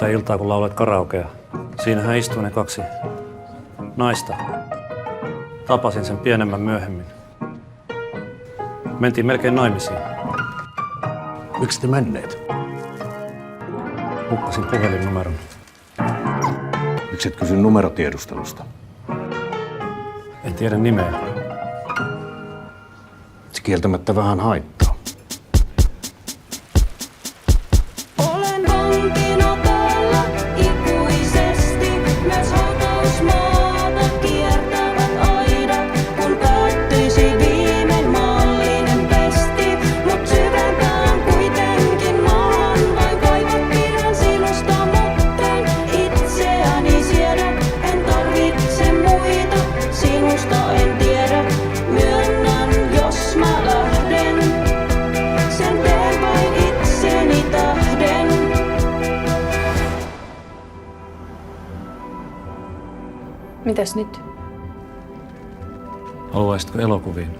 sitä iltaa, kun laulet karaokea. Siinähän istui ne kaksi naista. Tapasin sen pienemmän myöhemmin. Mentiin melkein naimisiin. Miksi te menneet? Hukkasin puhelinnumeron. Miksi et kysy numerotiedustelusta? En tiedä nimeä. Se kieltämättä vähän haittaa. Olen vankina täällä ikuisesti, myös hautausmaata kiertävät aidat, kun päättyisi viimein maallinen pesti. Mut syvempään kuitenkin maahan vain kaivat pidän sinusta, mutten itseäni siedä. En tarvitse muita, sinusta en tiedä. Myönnän, jos mä lähden, sen teen vain itseni tähden. Mitäs nyt? Haluaisitko elokuviin?